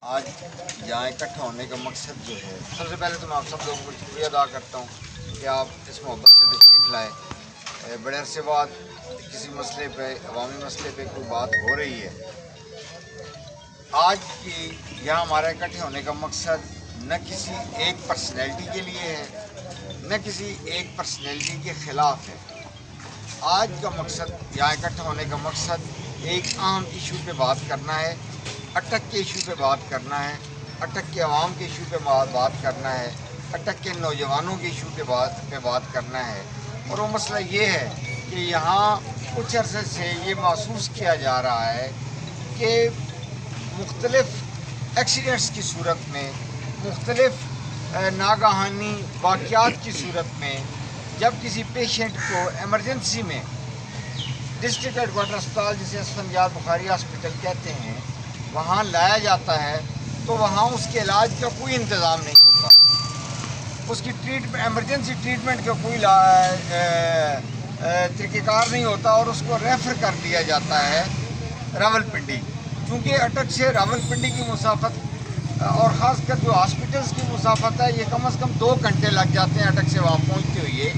آج یہاں اکٹھا ہونے کا مقصد جو ہے، سب سے پہلے تو میں آپ سب لوگوں کو شکریہ ادا کرتا ہوں کہ آپ اس محبت سے تشریف لائے۔ بڑے عرصے بعد کسی مسئلے پہ، عوامی مسئلے پہ کوئی بات ہو رہی ہے۔ آج کی یہاں ہمارا اکٹھے ہونے کا مقصد نہ کسی ایک پرسنالٹی کے لیے ہے، نہ کسی ایک پرسنالٹی کے خلاف ہے۔ آج کا مقصد، یہاں اکٹھا ہونے کا مقصد ایک اہم ایشو پہ بات کرنا ہے، اٹک کے ایشو پہ بات کرنا ہے، اٹک کے عوام کے ایشو پہ بات کرنا ہے، اٹک کے نوجوانوں کے ایشو پہ بات کرنا ہے۔ اور وہ مسئلہ یہ ہے کہ یہاں کچھ عرصے سے یہ محسوس کیا جا رہا ہے کہ مختلف ایکسیڈنٹس کی صورت میں، مختلف ناگہانی واقعات کی صورت میں جب کسی پیشنٹ کو ایمرجنسی میں ڈسٹرکٹ ہیڈ کوارٹر اسپتال، جسے اسفندیار بخاری ہاسپٹل کہتے ہیں، وہاں لایا جاتا ہے تو وہاں اس کے علاج کا کوئی انتظام نہیں ہوتا، اس کی ایمرجنسی ٹریٹمنٹ کا کوئی طریقہ کار نہیں ہوتا، اور اس کو ریفر کر دیا جاتا ہے راولپنڈی۔ کیونکہ اٹک سے راولپنڈی کی مسافت اور خاص کر جو ہاسپٹلس کی مسافت ہے، یہ کم از کم 2 گھنٹے لگ جاتے ہیں اٹک سے وہاں پہنچتے ہوئے۔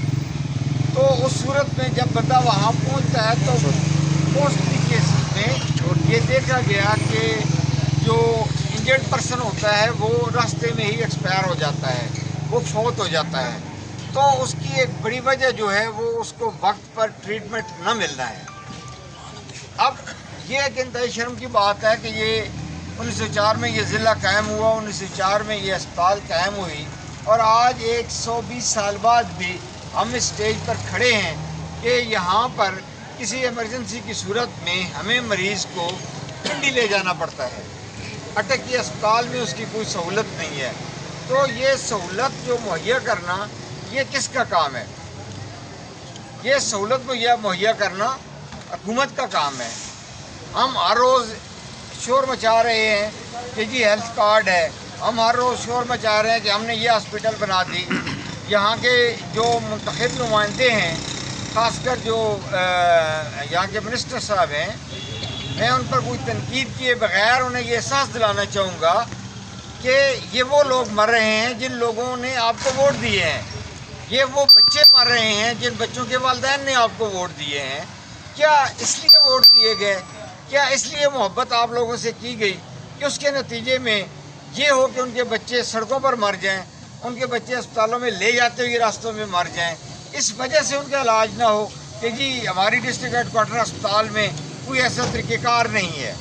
تو اس صورت میں جب بندہ وہاں پہنچتا ہے تو موسٹلی کیسز میں یہ دیکھا گیا کہ جو انجرڈ پرسن ہوتا ہے وہ راستے میں ہی ایکسپائر ہو جاتا ہے، وہ فوت ہو جاتا ہے۔ تو اس کی ایک بڑی وجہ جو ہے وہ اس کو وقت پر ٹریٹمنٹ نہ ملنا ہے۔ اب یہ ایک انتہائی شرم کی بات ہے کہ یہ 1904 میں یہ ضلع قائم ہوا، 1904 میں یہ اسپتال قائم ہوئی، اور آج 120 سال بعد بھی ہم اس سٹیج پر کھڑے ہیں کہ یہاں پر کسی ایمرجنسی کی صورت میں ہمیں مریض کو پنڈی لے جانا پڑتا ہے۔ اٹک کے اسپتال میں اس کی کوئی سہولت نہیں ہے۔ تو یہ سہولت جو مہیا کرنا، یہ کس کا کام ہے؟ یہ سہولت مہیا کرنا حکومت کا کام ہے۔ ہم ہر روز شور مچا رہے ہیں کہ جی ہیلتھ کارڈ ہے، ہم ہر روز شور مچا رہے ہیں کہ ہم نے یہ ہاسپٹل بنا دی۔ یہاں کے جو منتخب نمائندے ہیں، خاص کر جو یہاں کے منسٹر صاحب ہیں، میں ان پر کوئی تنقید کیے بغیر انہیں یہ احساس دلانا چاہوں گا کہ یہ وہ لوگ مر رہے ہیں جن لوگوں نے آپ کو ووٹ دیے ہیں، یہ وہ بچے مر رہے ہیں جن بچوں کے والدین نے آپ کو ووٹ دیے ہیں۔ کیا اس لیے ووٹ دیے گئے؟ کیا اس لیے محبت آپ لوگوں سے کی گئی کہ اس کے نتیجے میں یہ ہو کہ ان کے بچے سڑکوں پر مر جائیں، ان کے بچے اسپتالوں میں لے جاتے ہوئے راستوں میں مر جائیں، اس وجہ سے ان کا علاج نہ ہو کہ جی ہماری ڈسٹرکٹ ہیڈ کوارٹر اسپتال میں کوئی ایسا طریقہ کار نہیں ہے؟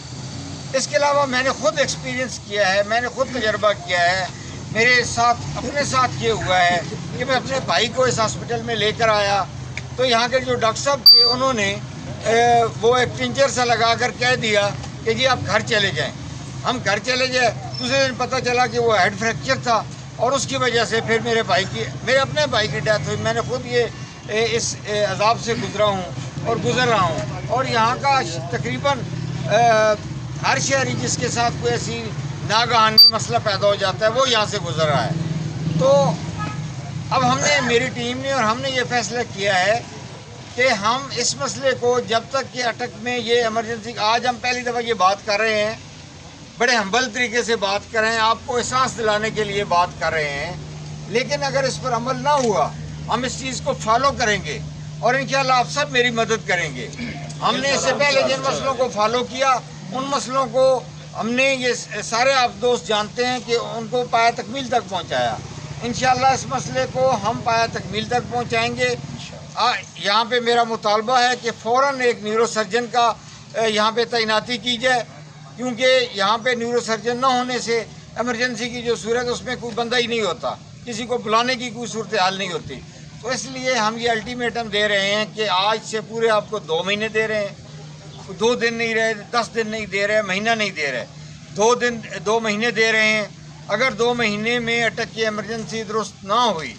اس کے علاوہ میں نے خود ایکسپیرینس کیا ہے، میں نے خود تجربہ کیا ہے، میرے ساتھ اپنے ساتھ یہ ہوا ہے کہ میں اپنے بھائی کو اس ہاسپٹل میں لے کر آیا تو یہاں کے جو ڈاکٹر صاحب تھے انہوں نے وہ ایک ٹنچر سا لگا کر کہہ دیا کہ جی آپ گھر چلے جائیں۔ ہم گھر چلے گئے، دوسرے دن پتہ چلا کہ وہ ہیڈ فریکچر تھا، اور اس کی وجہ سے پھر میرے اپنے بھائی کی ڈیتھ ہوئی۔ میں نے خود یہ اس عذاب سے گزرا ہوں اور گزر رہا ہوں، اور یہاں کا تقریباً ہر شہری جس کے ساتھ کوئی ایسی ناگہانی مسئلہ پیدا ہو جاتا ہے وہ یہاں سے گزر رہا ہے۔ تو اب میری ٹیم نے اور ہم نے یہ فیصلہ کیا ہے کہ ہم اس مسئلے کو جب تک کہ اٹک میں یہ ایمرجنسی، آج ہم پہلی دفعہ یہ بات کر رہے ہیں، بڑے ہمبل طریقے سے بات کر رہے ہیں، آپ کو احساس دلانے کے لیے بات کر رہے ہیں، لیکن اگر اس پر عمل نہ ہوا ہم اس چیز کو فالو کریں گے، اور انشاءاللہ آپ سب میری مدد کریں گے۔ ہم نے اس سے پہلے جن مسئلوں کو فالو کیا، ان مسئلوں کو ہم نے، یہ سارے آپ دوست جانتے ہیں کہ ان کو پایہ تکمیل تک پہنچایا۔ انشاءاللہ اس مسئلے کو ہم پایہ تکمیل تک پہنچائیں گے۔ یہاں پہ میرا مطالبہ ہے کہ فوراً ایک نیورو سرجن کا یہاں پہ تعیناتی کی جائے، کیونکہ یہاں پہ نیورو سرجن نہ ہونے سے ایمرجنسی کی جو صورت اس میں کوئی بندہ ہی نہیں ہوتا، کسی کو بلانے کی کوئی صورتحال نہیں ہوتی۔ تو اس لیے ہم یہ الٹیمیٹم دے رہے ہیں کہ آج سے پورے آپ کو 2 مہینے دے رہے ہیں، 2 دن نہیں رہے، 10 دن نہیں دے رہے، مہینہ نہیں دے رہے، 2 مہینے دے رہے ہیں۔ اگر 2 مہینے میں اٹک کی ایمرجنسی درست نہ ہوئی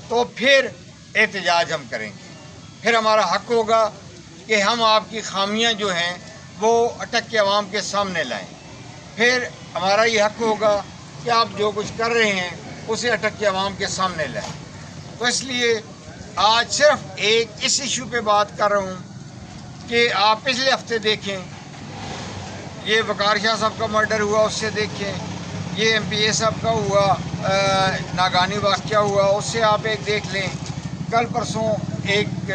تو پھر احتجاج ہم کریں گے، پھر ہمارا حق ہوگا کہ ہم آپ کی خامیاں جو ہیں وہ اٹک کے عوام کے سامنے لائیں، پھر ہمارا یہ حق ہوگا کہ آپ جو کچھ کر رہے ہیں اسے اٹک کے عوام کے سامنے لائیں۔ تو اس لیے آج صرف ایک اس ایشو پہ بات کر رہا ہوں کہ آپ پچھلے ہفتے دیکھیں، یہ وقار شاہ صاحب کا مرڈر ہوا، اس سے دیکھیں، یہ MPA صاحب کا ہوا، ناگانی واقعہ ہوا، اس سے آپ ایک دیکھ لیں، کل پرسوں ایک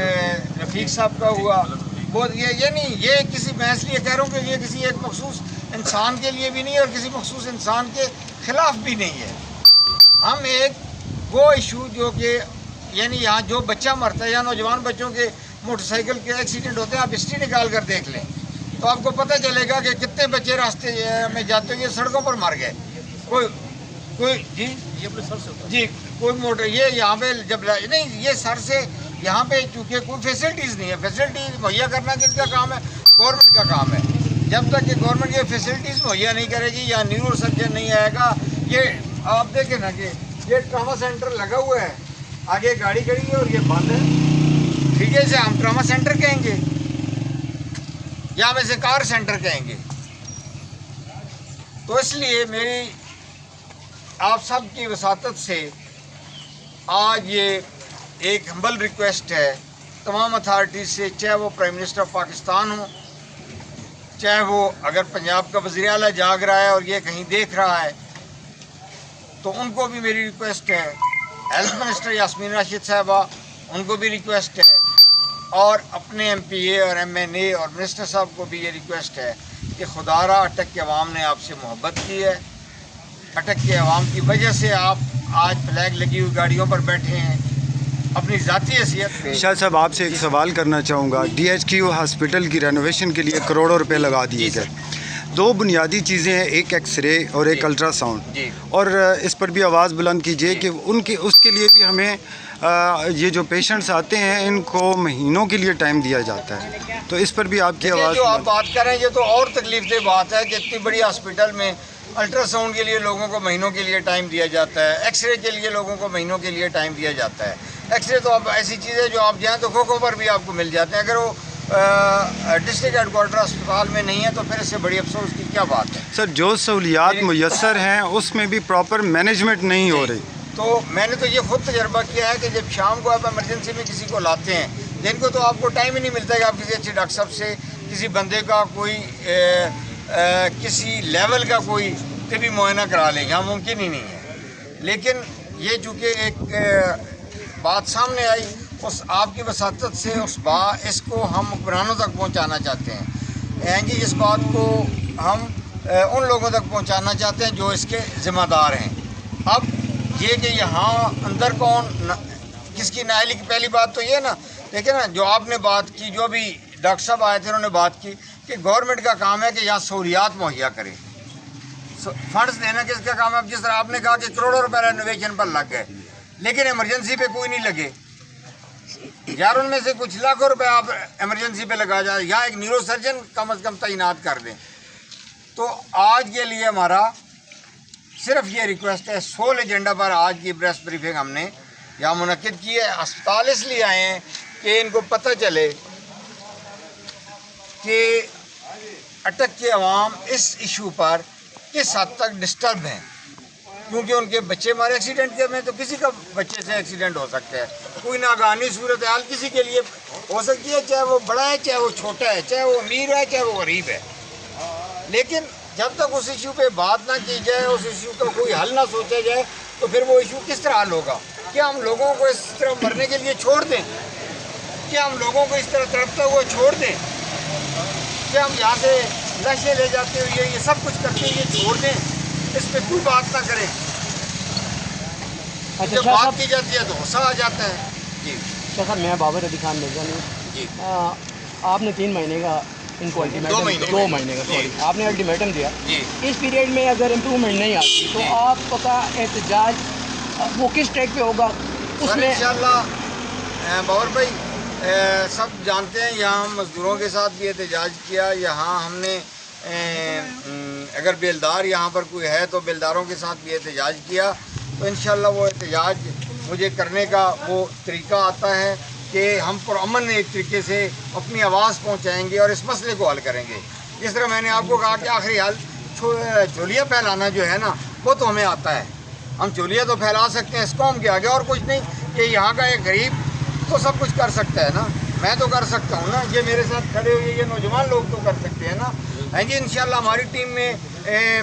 رفیق صاحب کا ہوا. بہت یہ نہیں، یہ کسی میں اس لیے کہہ رہا ہوں کہ یہ کسی ایک مخصوص انسان کے لیے بھی نہیں اور کسی مخصوص انسان کے خلاف بھی نہیں ہے. ہم ایک وہ ایشو جو کہ یعنی یہاں جو بچہ مرتا ہے یا نوجوان بچوں کے موٹر سائیکل کے ایکسیڈنٹ ہوتے ہیں، آپ ہسٹری نکال کر دیکھ لیں تو آپ کو پتہ چلے گا کہ کتنے بچے راستے میں جاتے ہوئے سڑکوں پر مر گئے. کوئی جی کوئی موٹر یہ یہاں پہ جب نہیں، یہ سر سے یہاں پہ چونکہ کوئی فیسلٹیز نہیں ہے. فیسلٹیز مہیا کرنا کس کا کام ہے؟ گورنمنٹ کا کام ہے. جب تک کہ گورنمنٹ یہ فیسلٹیز مہیا نہیں کرے گی یا نیورو سرجن نہیں آئے گا. یہ آپ دیکھیں نا کہ یہ ٹراما سینٹر لگا ہوا ہے، آگے گاڑی کھڑی ہے اور یہ بند ہے. ٹھیک ہے، اسے ہم ٹراما سینٹر کہیں گے یا ہم اسے کار سینٹر کہیں گے؟ تو اس لیے میری آپ سب کی وساطت سے آج یہ ایک ہمبل ریکویسٹ ہے تمام اتھارٹیز سے، چاہے وہ پرائم منسٹر آف پاکستان ہوں، چاہے وہ اگر پنجاب کا وزیر اعلیٰ جاگ رہا ہے اور یہ کہیں دیکھ رہا ہے تو ان کو بھی میری ریکویسٹ ہے. ہیلتھ منسٹر یاسمین راشد صاحبہ، ان کو بھی ریکویسٹ ہے، اور اپنے MPA اور MNA اور منسٹر صاحب کو بھی یہ ریکویسٹ ہے کہ خدا را اٹک کے عوام نے آپ سے محبت کی ہے. اٹک کے عوام کی وجہ سے آپ آج فلیگ لگی ہوئی گاڑیوں پر بیٹھے ہیں اپنی ذاتی حیثیت پہ. شاہ صاحب آپ سے ایک سوال کرنا چاہوں گا. DHQ ہاسپٹل کی رینوویشن کے لیے کروڑوں روپے لگا دیے گئے. دو بنیادی چیزیں ہیں، ایک ایکس رے اور ایک الٹرا ساؤنڈ، اور اس پر بھی آواز بلند کیجیے کہ اس کے لیے بھی ہمیں یہ جو پیشنٹس آتے ہیں ان کو مہینوں کے لیے ٹائم دیا جاتا ہے، تو اس پر بھی آپ کی آواز. جو آپ بات کر رہے ہیں یہ تو اور تکلیف دہ بات ہے کہ اتنی بڑی ہاسپٹل میں الٹرا ساؤنڈ کے لیے لوگوں کو مہینوں کے لیے ٹائم دیا جاتا ہے، ایکس رے کے لیے لوگوں کو مہینوں کے لیے ٹائم دیا جاتا ہے. ایکس رے تو اب ایسی چیز ہے جو آپ جائیں تو کھوکھوں پر بھی آپ کو مل جاتے ہیں. اگر وہ ڈسٹرکٹ ہیڈ کوارٹر اسپتال میں نہیں ہے تو پھر اس سے بڑی افسوس کی کیا بات ہے. سر جو سہولیات میسر ہیں اس میں بھی پراپر مینجمنٹ نہیں ہو رہی. تو میں نے تو یہ خود تجربہ کیا ہے کہ جب شام کو آپ ایمرجنسی میں کسی کو لاتے ہیں، دن کو تو آپ کو ٹائم ہی نہیں ملتا کہ آپ کسی اچھے ڈاکٹر صاحب سے کسی بندے کا کوئی کسی لیول کا کوئی طبی معائنہ کرا لیں. یہاں ممکن ہی نہیں ہے. لیکن یہ چونکہ ایک بات سامنے آئی، اس آپ کی وساطت سے اس کو ہم حکمرانوں تک پہنچانا چاہتے ہیں. جی اس بات کو ہم ان لوگوں تک پہنچانا چاہتے ہیں جو اس کے ذمہ دار ہیں. اب یہ کہ یہاں اندر کون کس کی نااہلی کی پہلی بات تو یہ نا، دیکھیں نا جو آپ نے بات کی، جو بھی ڈاکٹر صاحب آئے تھے انہوں نے بات کی کہ گورنمنٹ کا کام ہے کہ یہاں سہولیات مہیا کرے. فنڈز دینا کس کا کام ہے؟ جس طرح آپ نے کہا کہ کروڑوں روپے رینوویشن پر لگ گئے لیکن ایمرجنسی پہ کوئی نہیں لگے. یار ان میں سے کچھ لاکھوں روپے آپ ایمرجنسی پہ لگا جائے، یہاں ایک نیورو سرجن کم از کم تعینات کر دیں. تو آج کے لیے ہمارا صرف یہ ریکویسٹ ہے، سول ایجنڈا پر آج کی پریس بریفنگ ہم نے یہاں منعقد کی ہے. اسپتال اس لیے آئے ہیں کہ ان کو پتہ چلے کہ اٹک کے عوام اس ایشو پر کس حد تک ڈسٹرب ہیں، کیونکہ ان کے بچے ہمارے ایکسیڈنٹ کے میں تو کسی کا بچے سے ایکسیڈنٹ ہو سکتا ہے. کوئی ناگہانی صورتحال کسی کے لیے ہو سکتی ہے، چاہے وہ بڑا ہے چاہے وہ چھوٹا ہے، چاہے وہ امیر ہے چاہے وہ غریب ہے. لیکن جب تک اس ایشو پہ بات نہ کی جائے، اس ایشو کا کوئی حل نہ سوچا جائے تو پھر وہ ایشو کس طرح حل ہوگا؟ کیا ہم لوگوں کو اس طرح مرنے کے لیے چھوڑ دیں؟ کیا ہم لوگوں کو اس طرح تڑپتا ہوا چھوڑ دیں؟ کیا ہم یہاں سے لاشیں لے جاتے ہوئے یہ سب کچھ کرتے ہوئے چھوڑ دیں؟ اس پہ کوئی بات نہ کریں. جب بات کی جاتی ہے تو غصہ آ جاتا ہے. جی صاحب، میں بابر علی خان مرزا ہوں. جی آپ نے 3 مہینے کا ان کو الٹیمیٹم 2 مہینے کا سوری آپ نے الٹیمیٹم دیا. اس پیریڈ میں اگر امپرومنٹ نہیں آتی تو آپ کا احتجاج وہ کس ٹریک پہ ہوگا؟ اس میں انشاءاللہ باور بھائی سب جانتے ہیں یہاں ہم مزدوروں کے ساتھ بھی احتجاج کیا. یہاں ہم نے اگر بیلدار یہاں پر کوئی ہے تو بیلداروں کے ساتھ بھی احتجاج کیا. تو انشاءاللہ وہ احتجاج مجھے کرنے کا وہ طریقہ آتا ہے کہ ہم پرامن ایک طریقے سے اپنی آواز پہنچائیں گے اور اس مسئلے کو حل کریں گے. جس طرح میں نے آپ کو کہا کہ آخری حل چولیاں پھیلانا جو ہے نا وہ تو ہمیں آتا ہے. ہم چولیاں تو پھیلا سکتے ہیں اس قوم کے آگے، اور کچھ نہیں. کہ یہاں کا ایک غریب تو سب کچھ کر سکتا ہے نا، میں تو کر سکتا ہوں نا. یہ میرے ساتھ کھڑے ہوئے یہ نوجوان لوگ تو کر سکتے ہیں نا. ہیں جی انشاءاللہ ہماری ٹیم میں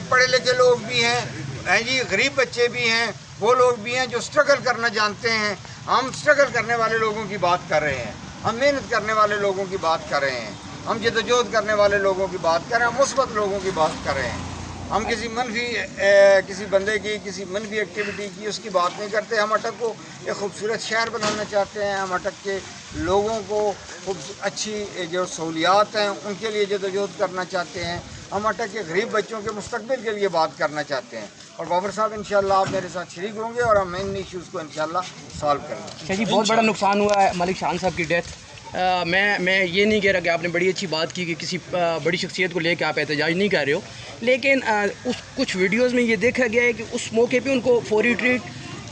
پڑھے لکھے لوگ بھی ہیں جی، غریب بچے بھی ہیں، وہ لوگ بھی ہیں جو اسٹرگل کرنا جانتے ہیں. ہم اسٹرگل کرنے والے لوگوں کی بات کر رہے ہیں، ہم محنت کرنے والے لوگوں کی بات کر رہے ہیں، ہم جدوجہد کرنے والے لوگوں کی بات کر رہے ہیں، ہم مثبت لوگوں کی بات کر رہے ہیں. ہم کسی بندے کی کسی منفی ایکٹیویٹی کی اس کی بات نہیں کرتے. ہم اٹک کو ایک خوبصورت شہر بنانا چاہتے ہیں. ہم اٹک کے لوگوں کو اچھی جو سہولیات ہیں ان کے لیے جدوجہد کرنا چاہتے ہیں. ہم اٹک کے غریب بچوں کے مستقبل کے لیے بات کرنا چاہتے ہیں. اور بابر صاحب انشاءاللہ آپ میرے ساتھ شریک ہوں گے اور ہم ان ایشوز کو انشاءاللہ سالو کریں گے. اچھا جی، بہت بڑا نقصان ہوا ہے ملک شان صاحب کی ڈیتھ. میں یہ نہیں کہہ رہا کہ آپ نے بڑی اچھی بات کی کہ کسی بڑی شخصیت کو لے کے آپ احتجاج نہیں کر رہے ہو، لیکن اس کچھ ویڈیوز میں یہ دیکھا گیا ہے کہ اس موقع پہ ان کو فوری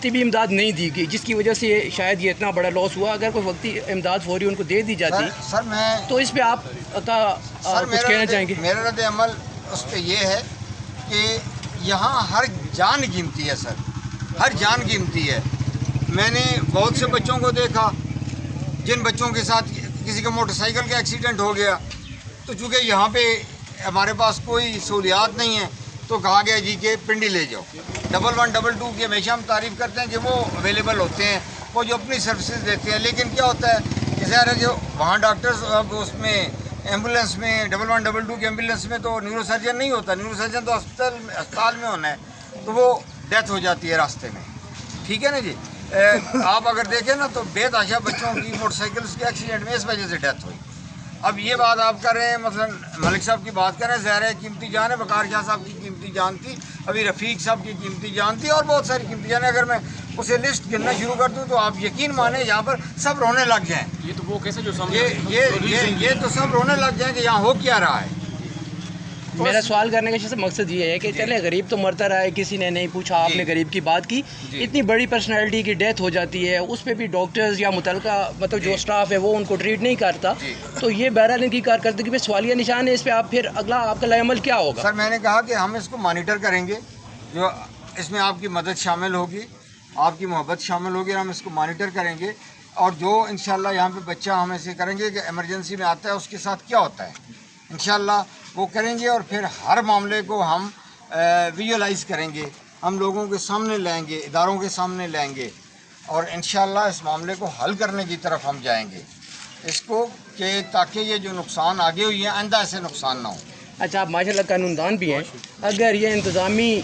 طبی امداد نہیں دی گئی، جس کی وجہ سے شاید یہ اتنا بڑا لاس ہوا. اگر کوئی وقتی امداد فوری ان کو دے دی جاتی سر تو اس پہ آپ کچھ کہنا چاہیں گے؟ میرا رد عمل اس پہ یہ ہے کہ یہاں ہر جان قیمتی ہے سر، ہر جان قیمتی ہے. میں نے بہت سے بچوں کو دیکھا جن بچوں کے ساتھ کسی کا موٹر سائیکل کا ایکسیڈنٹ ہو گیا، تو چونکہ یہاں پہ ہمارے پاس کوئی سہولیات نہیں ہے تو کہا گیا جی کہ پنڈی لے جاؤ. 1122 کی ہمیشہ ہم تعریف کرتے ہیں کہ وہ اویلیبل ہوتے ہیں، وہ جو اپنی سروسز دیتے ہیں. لیکن کیا ہوتا ہے کہ ظاہر ہے کہ وہاں ڈاکٹرز اب اس میں ایمبولینس میں 1122 کی ایمبولینس میں تو نیورو سرجن نہیں ہوتا، نیورو سرجن تو اسپتال میں ہونا ہے، تو وہ ڈیتھ ہو جاتی ہے راستے میں. ٹھیک ہے نا جی. آپ اگر دیکھیں نا تو بے تحاشا بچوں کی موٹر سائیکلس کے ایکسیڈنٹ میں اس وجہ سے ڈیتھ ہوئی. اب یہ بات آپ کر رہے ہیں، مثلا ملک صاحب کی بات کر رہے ہیں، ظاہر ہے قیمتی جان ہے. وقار شاہ صاحب کی قیمتی جان تھی، ابھی رفیق صاحب کی قیمتی جان تھی، اور بہت ساری قیمتی جان. اگر میں اسے لسٹ گننا شروع کر دوں تو آپ یقین مانیں یہاں پر سب رونے لگ جائیں. یہ تو وہ کیسے جو سامنے یہ تو سب رونے لگ جائیں کہ یہاں ہو کیا رہا ہے. میرا سوال کرنے کا مقصد یہ ہے کہ چلے غریب تو مرتا رہا ہے، کسی نے نہیں پوچھا، آپ نے غریب کی بات کی. اتنی بڑی پرسنالٹی کی ڈیتھ ہو جاتی ہے، اس پہ بھی ڈاکٹرز یا متعلقہ مطلب جو اسٹاف ہے وہ ان کو ٹریٹ نہیں کرتا، تو یہ بہرحال ان کی کارکردگی پہ سوالیہ نشان ہے. اس پہ آپ پھر اگلا آپ کا عمل کیا ہوگا؟ سر میں نے کہا کہ ہم اس کو مانیٹر کریں گے، جو اس میں آپ کی مدد شامل ہوگی، آپ کی محبت شامل ہوگی، اور ہم اس کو مانیٹر کریں گے. اور جو انشاءاللہ یہاں پہ بچہ ہم ایسے کریں گے کہ ایمرجنسی میں آتا ہے اس کے ساتھ کیا ہوتا ہے، انشاءاللہ وہ کریں گے. اور پھر ہر معاملے کو ہم ویژولائز کریں گے، ہم لوگوں کے سامنے لائیں گے، اداروں کے سامنے لائیں گے، اور انشاءاللہ اس معاملے کو حل کرنے کی طرف ہم جائیں گے اس کو، کہ تاکہ یہ جو نقصان آگے ہوئی ہے آئندہ ایسے نقصان نہ ہو. اچھا، آپ ماشاءاللہ قانون دان بھی ہیں، اگر یہ انتظامی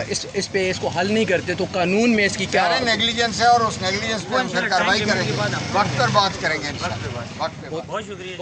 اس پہ اس کو حل نہیں کرتے تو قانون میں اس کی کیا نیگلیجنس ہے، اور اس نیگلیجنس پہ ہم پھر کارروائی کریں گے، وقت پر بات کریں گے انشاءاللہ. وقت پہ بہت شکریہ.